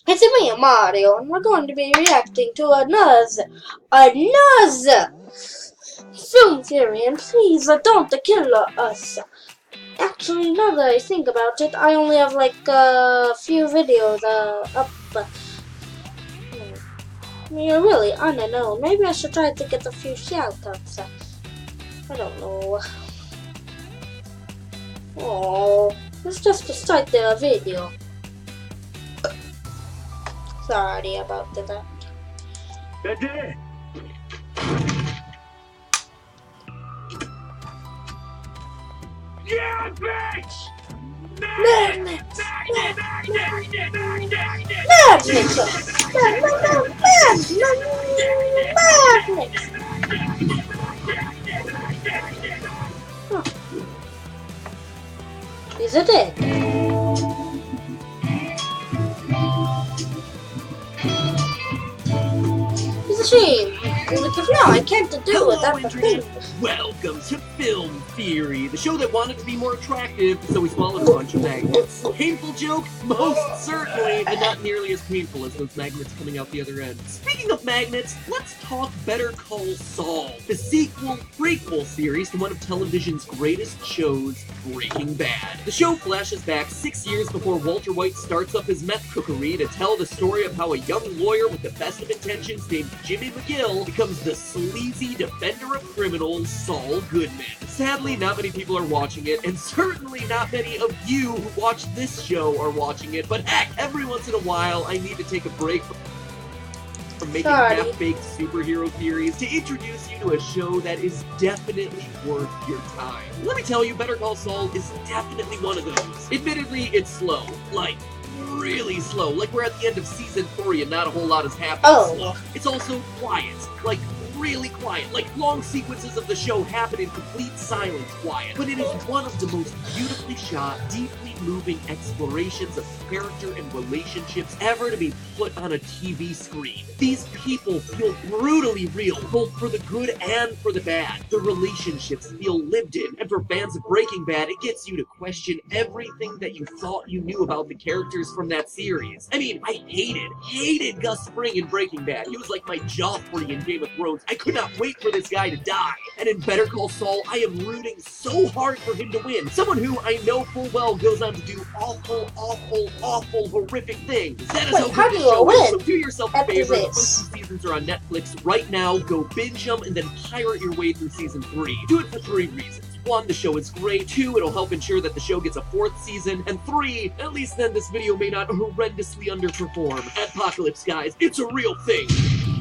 It's me, Mario, and we're going to be reacting to another film theory, and please don't kill us. Actually, now that I think about it, I only have like a few videos up. Yeah, really, I don't know. Maybe I should try to get a few shoutouts. I don't know. Oh, it's just to start the video. Sorry about that. Yeah, bitch! Magnets! Huh. Is it it? It's a shame, because now I can't do it. That's the thing. Welcome to Film Theory, the show that wanted to be more attractive, so we swallowed a bunch of magnets. Painful joke? Most certainly, and not nearly as painful as those magnets coming out the other end. Speaking of magnets, let's talk Better Call Saul, the prequel series to one of television's greatest shows, Breaking Bad. The show flashes back 6 years before Walter White starts up his meth cookery to tell the story of how a young lawyer with the best of intentions named Jimmy McGill becomes the sleazy defender of criminals, Saul Goodman. Sadly, not many people are watching it, and certainly not many of you who watch this show are watching it, but heck, every once in a while I need to take a break from making half-baked superhero theories to introduce you to a show that is definitely worth your time. Let me tell you, Better Call Saul is definitely one of those. Admittedly, it's slow. Like, really slow. Like we're at the end of season 3 and not a whole lot has happened. Slow. It's also quiet. Like, really quiet. Like, long sequences of the show happen in complete silence quiet. But it is one of the most beautifully shot, deeply moving explorations of character and relationships ever to be put on a TV screen. These people feel brutally real, both for the good and for the bad. The relationships feel lived in, and for fans of Breaking Bad, it gets you to question everything that you thought you knew about the characters from that series. I mean, I hated Gus Fring in Breaking Bad. He was like my Joffrey in Game of Thrones. I could not wait for this guy to die. And in Better Call Saul, I am rooting so hard for him to win. Someone who I know full well goes on to do awful, horrific things. That is how good this show is. So do yourself a favor. The first 2 seasons are on Netflix right now. Go binge them and then pirate your way through season 3. Do it for 3 reasons. 1, the show is great. 2, it'll help ensure that the show gets a 4th season. And 3, at least then this video may not horrendously underperform. Apocalypse, guys, it's a real thing.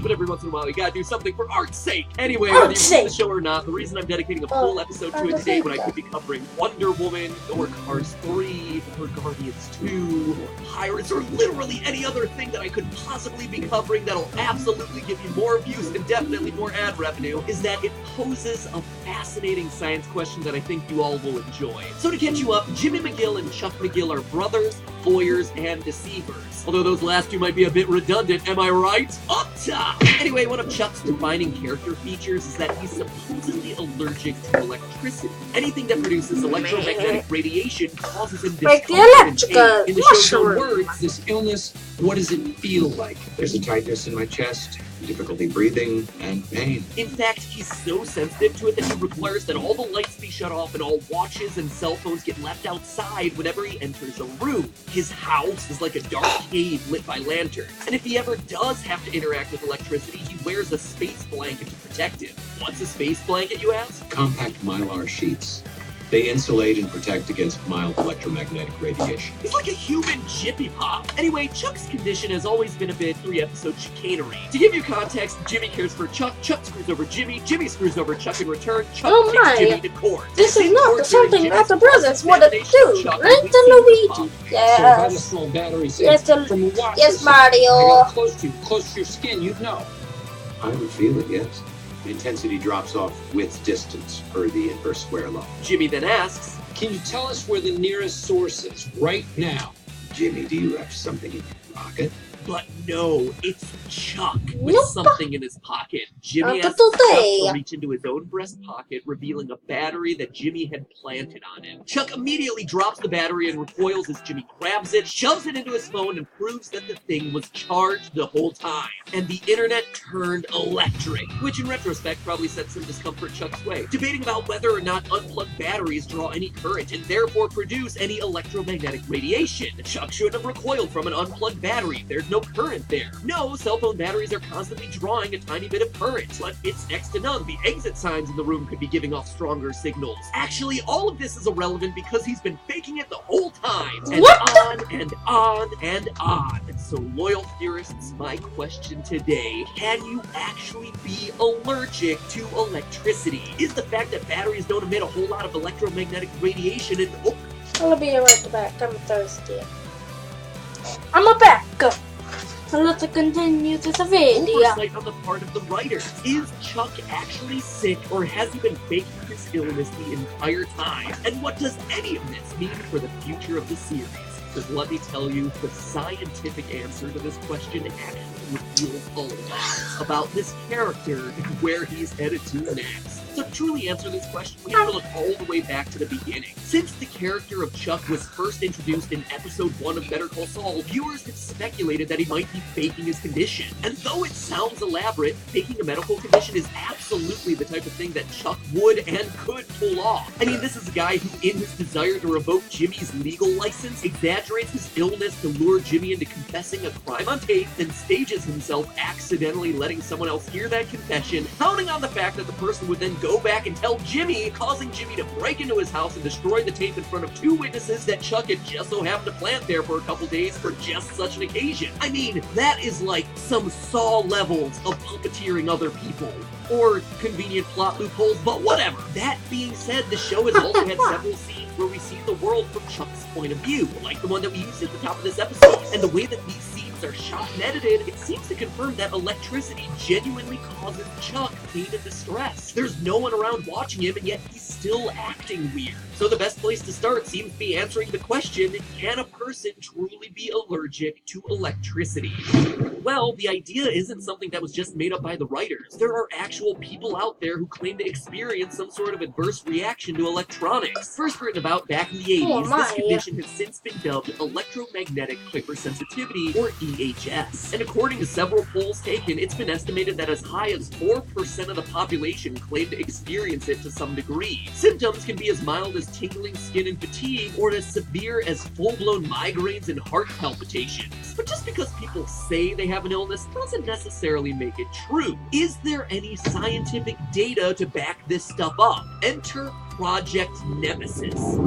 But every once in a while, you gotta do something for art's sake. Anyway, whether you see the show or not, the reason I'm dedicating a full episode to it today when I could be covering Wonder Woman, or Cars 3, or Guardians 2, or Pirates, or literally any other thing that I could possibly be covering that'll absolutely give you more views and definitely more ad revenue, is that it poses a fascinating science question that I think you all will enjoy. So to catch you up, Jimmy McGill and Chuck McGill are brothers, voyeurs, and deceivers. Although those last two might be a bit redundant, am I right? Up top! Anyway, one of Chuck's defining character features is that he's supposedly allergic to electricity. Anything that produces electromagnetic radiation causes him discomfort and pain. In the show's own words, this illness, what does it feel like? There's a tightness in my chest, difficulty breathing, and pain. In fact, he's so sensitive to it that he requires that all the lights be shut off and all watches and cell phones get left outside whenever he enters a room. His house is like a dark cave lit by lanterns. And if he ever does have to interact with electricity, he wears a space blanket to protect him. What's a space blanket, you ask? Compact mylar sheets. They insulate and protect against mild electromagnetic radiation. He's like a human Jippy Pop. Anyway, Chuck's condition has always been a bit 3-episode chicanery. To give you context, Jimmy cares for Chuck, Chuck screws over Jimmy, Jimmy screws over Chuck in return, Chuck takes Jimmy to court. This is not something that the brothers would do, right, Luigi? Yes. So battery Yes, Mario. Close to your skin, you'd know. I would feel it, yes. The intensity drops off with distance per the inverse square law. Jimmy then asks, can you tell us where the nearest source is right now? Jimmy, do you have something in you? pocket. But no, it's Chuck with Nope. something in his pocket. Jimmy Not asks Chuck today. to reach into his own breast pocket, revealing a battery that Jimmy had planted on him. Chuck immediately drops the battery and recoils as Jimmy grabs it, shoves it into his phone, and proves that the thing was charged the whole time. And the internet turned electric, which in retrospect probably sent some discomfort Chuck's way, debating about whether or not unplugged batteries draw any current and therefore produce any electromagnetic radiation. Chuck shouldn't have recoiled from an unplugged battery. There's no current there. No, cell phone batteries are constantly drawing a tiny bit of current, but it's next to none. The exit signs in the room could be giving off stronger signals. Actually, all of this is irrelevant because he's been faking it the whole time. And What? on and on and on. And so, loyal theorists, my question today, can you actually be allergic to electricity? Is the fact that batteries don't emit a whole lot of electromagnetic radiation and I'll be right back. I'm thirsty. I'm back. Let's continue this video. oversight on the part of the writers? Is Chuck actually sick, or has he been faking his illness the entire time? And what does any of this mean for the future of the series? Because let me tell you, the scientific answer to this question actually reveals a lot about this character and where he's headed to next. So to truly answer this question, we have to look all the way back to the beginning. Since the character of Chuck was first introduced in episode 1 of Better Call Saul, viewers have speculated that he might be faking his condition. And though it sounds elaborate, faking a medical condition is absolutely the type of thing that Chuck would and could pull off. I mean, this is a guy who, in his desire to revoke Jimmy's legal license, exaggerates his illness to lure Jimmy into confessing a crime on tape, then stages himself accidentally letting someone else hear that confession, counting on the fact that the person would then go back and tell Jimmy, causing Jimmy to break into his house and destroy the tape in front of 2 witnesses that Chuck had just so happened to plant there for a couple days for just such an occasion. I mean, that is like some Saw levels of puppeteering other people. Or convenient plot loopholes, but whatever. That being said, the show has also had several scenes where we see the world from Chuck's point of view, like the one that we used at the top of this episode. And the way that these scenes are shot and edited, it seems to confirm that electricity genuinely causes Chuck pain and distress. There's no one around watching him, and yet he's still acting weird. So the best place to start seems to be answering the question, can a person truly be allergic to electricity? Well, the idea isn't something that was just made up by the writers. There are actual people out there who claim to experience some sort of adverse reaction to electronics. First written about back in the 80s, this condition has since been dubbed electromagnetic hypersensitivity, or EHS. And according to several polls taken, it's been estimated that as high as 4% of the population claim to experience it to some degree. Symptoms can be as mild as tingling skin and fatigue, or as severe as full-blown migraines and heart palpitations. But just because people say they have an illness doesn't necessarily make it true. Is there any scientific data to back this stuff up? Enter Project Nemesis.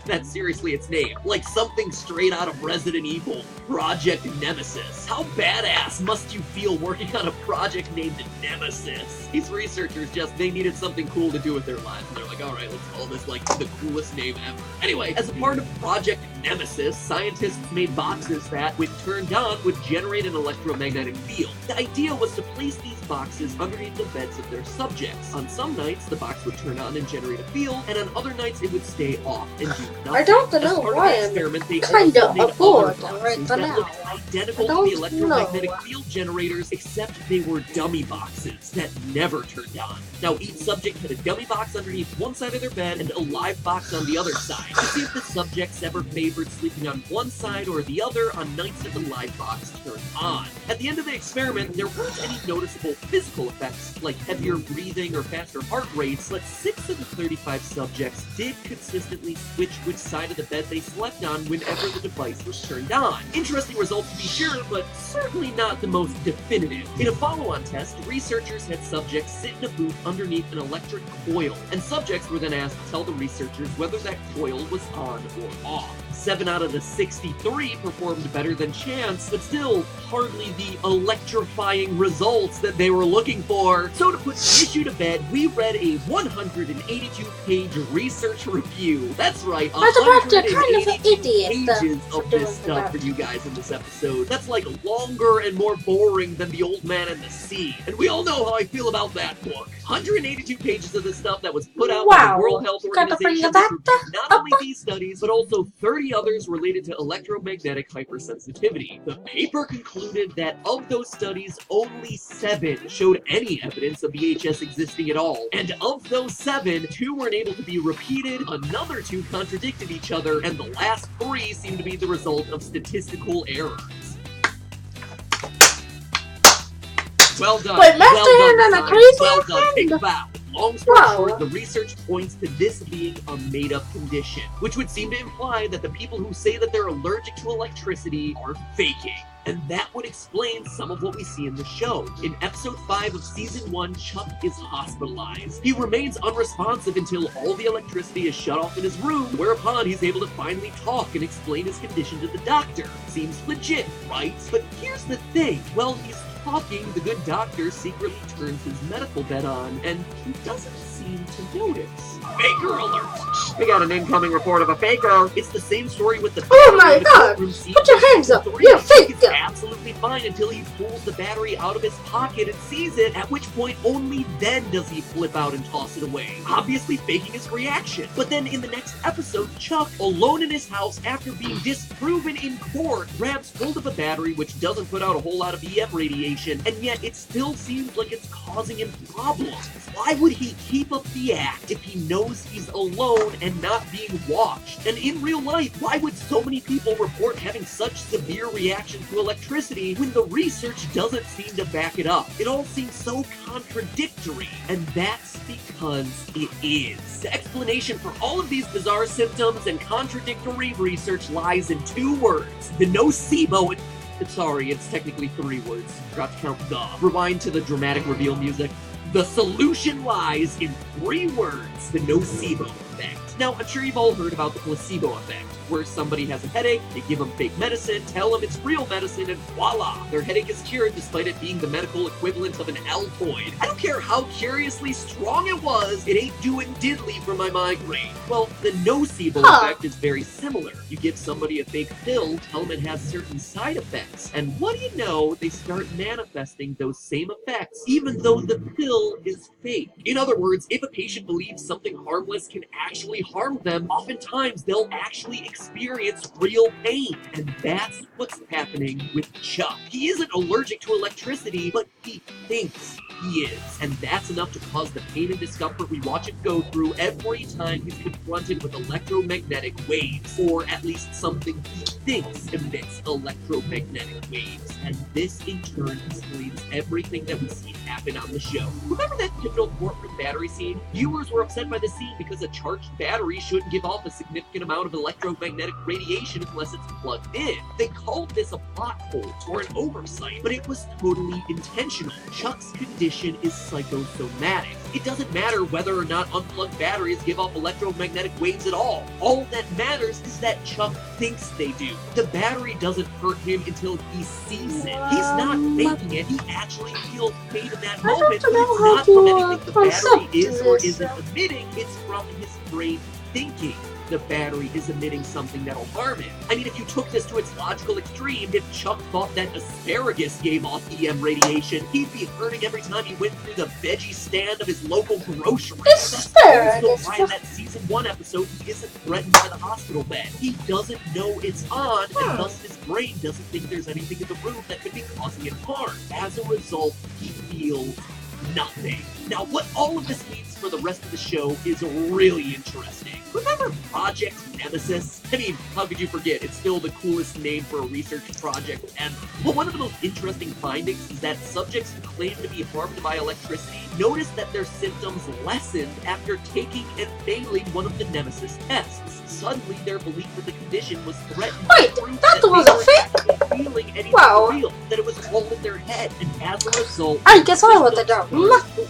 That's seriously its name. Like something straight out of Resident Evil. Project Nemesis. How badass must you feel working on a project named Nemesis? These researchers they needed something cool to do with their lives. And they're like, alright, let's call this like the coolest name ever. Anyway, as a part of Project Nemesis, scientists made boxes that, when turned on, would generate an electromagnetic field. The idea was to place these boxes underneath the beds of their subjects. On some nights, the box would turn on and generate a field, and on other nights, it would stay off and do nothing. I don't know why I'm kind of bored right that now. looked identical to the electromagnetic field generators, except they were dummy boxes that never turned on. Now, each subject had a dummy box underneath one side of their bed and a live box on the other side, to see if the subjects ever favored sleeping on one side or the other on nights that the live box turned on. At the end of the experiment, there weren't any noticeable physical effects, like heavier breathing or faster heart rates, but 6 of the 35 subjects did consistently switch which side of the bed they slept on whenever the device was turned on. Interesting results to be sure, but certainly not the most definitive. In a follow-on test, researchers had subjects sit in a booth underneath an electric coil, and subjects were then asked to tell the researchers whether that coil was on or off. 7 out of the 63 performed better than chance, but still hardly the electrifying results that they were looking for. So to put the issue to bed, we read a 182-page research review. That's right, I was about to 182 idiot pages of this stuff for you guys in this episode. That's like longer and more boring than The Old Man and the Sea. And we all know how I feel about that book. 182 pages of this stuff that was put out by the World Health Organization to review not only these studies, but also 30 3 others related to electromagnetic hypersensitivity. The paper concluded that of those studies, only 7 showed any evidence of VHS existing at all. And of those 7, 2 weren't able to be repeated, another 2 contradicted each other, and the last 3 seem to be the result of statistical errors. Well done. Wait, Master Hand and a crazy Well done. hand? Take a bow. Long story Wow. short, the research points to this being a made-up condition, which would seem to imply that the people who say that they're allergic to electricity are faking. And that would explain some of what we see in the show. In episode 5 of season 1, Chuck is hospitalized. He remains unresponsive until all the electricity is shut off in his room, whereupon he's able to finally talk and explain his condition to the doctor. Seems legit, right? But here's the thing. While he's talking, the good doctor secretly turns his medical bed on, and he doesn't seem to notice. Faker alert! We got an incoming report of a faker. It's the same story with the Oh my God! courtroom scene. Put your hands up! You're a He's faker! absolutely fine until he pulls the battery out of his pocket and sees it, at which point only then does he flip out and toss it away, obviously faking his reaction. But then in the next episode, Chuck, alone in his house after being disproven in court, grabs hold of a battery which doesn't put out a whole lot of EM radiation, and yet it still seems like it's causing him problems. Why would he keep up the act if he knows he's alone and not being watched? And in real life, why would so many people report having such severe reactions to electricity when the research doesn't seem to back it up? It all seems so contradictory, and that's because it is. The explanation for all of these bizarre symptoms and contradictory research lies in 2 words: the nocebo and... Sorry, it's technically 3 words. Forgot to count the. Rewind to the dramatic reveal music. The solution lies in 3 words: the nocebo effect. Now, I'm sure you've all heard about the placebo effect, where somebody has a headache, they give them fake medicine, tell them it's real medicine, and voila! Their headache is cured despite it being the medical equivalent of an Altoid. I don't care how curiously strong it was, it ain't doing diddly for my migraine. Well, the nocebo effect is very similar. You give somebody a fake pill, tell them it has certain side effects, and what do you know, they start manifesting those same effects, even though the pill is fake. In other words, if a patient believes something harmless can actually harm them, oftentimes they'll actually experience real pain. And that's what's happening with Chuck. He isn't allergic to electricity, but he thinks he is. And that's enough to cause the pain and discomfort we watch him go through every time he's confronted with electromagnetic waves, or at least something he thinks emits electromagnetic waves. And this in turn explains everything that we see happen on the show. Remember that pivotal courtroom battery scene? Viewers were upset by the scene because a charged battery shouldn't give off a significant amount of electromagnetic radiation unless it's plugged in. They called this a plot hole or an oversight, but it was totally intentional. Chuck's condition is psychosomatic. It doesn't matter whether or not unplugged batteries give off electromagnetic waves at all. All that matters is that Chuck thinks they do. The battery doesn't hurt him until he sees it. He's not faking it. He actually feels pain in that moment, but it's not from anything the battery is or isn't emitting. It's from his brain thinking the battery is emitting something that'll harm him. I mean, if you took this to its logical extreme, if Chuck thought that asparagus gave off EM radiation, he'd be hurting every time he went through the veggie stand of his local grocery. Asparagus. That's why in that season 1 episode, he isn't threatened by the hospital bed. He doesn't know it's on, and thus his brain doesn't think there's anything in the room that could be causing him harm. As a result, he feels nothing. Now, what all of this means for the rest of the show is really interesting. Remember Project Nemesis? I mean, how could you forget? It's still the coolest name for a research project ever. But one of the most interesting findings is that subjects who claim to be harmed by electricity noticed that their symptoms lessened after taking and failing one of the Nemesis tests. Suddenly, their belief that the condition was threatened. Wait, that was a fake? Feeling anything Wow. real, that it was all in their head, and as a result, I guess I let that down.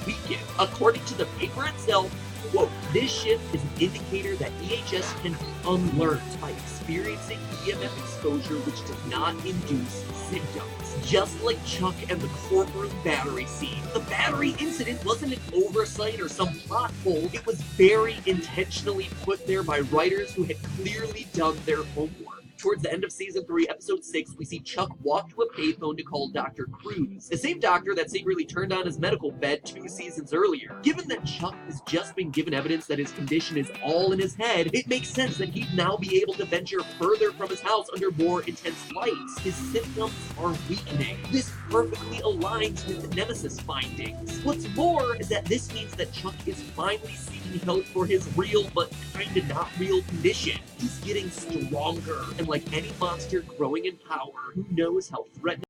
weekend. According to the paper itself, quote, this shift is an indicator that EHS can be unlearned by experiencing EMF exposure which does not induce symptoms. Just like Chuck and the courtroom battery scene. The battery incident wasn't an oversight or some plot hole. It was very intentionally put there by writers who had clearly done their homework. Towards the end of Season 3, Episode 6, we see Chuck walk to a payphone to call Dr. Cruz, the same doctor that secretly turned on his medical bed 2 seasons earlier. Given that Chuck has just been given evidence that his condition is all in his head, it makes sense that he'd now be able to venture further from his house under more intense lights. His symptoms are weakening. This perfectly aligns with the Nemesis findings. What's more is that this means that Chuck is finally seeking help for his real but kinda not real condition. He's getting stronger, and like any monster growing in power, who knows how threatening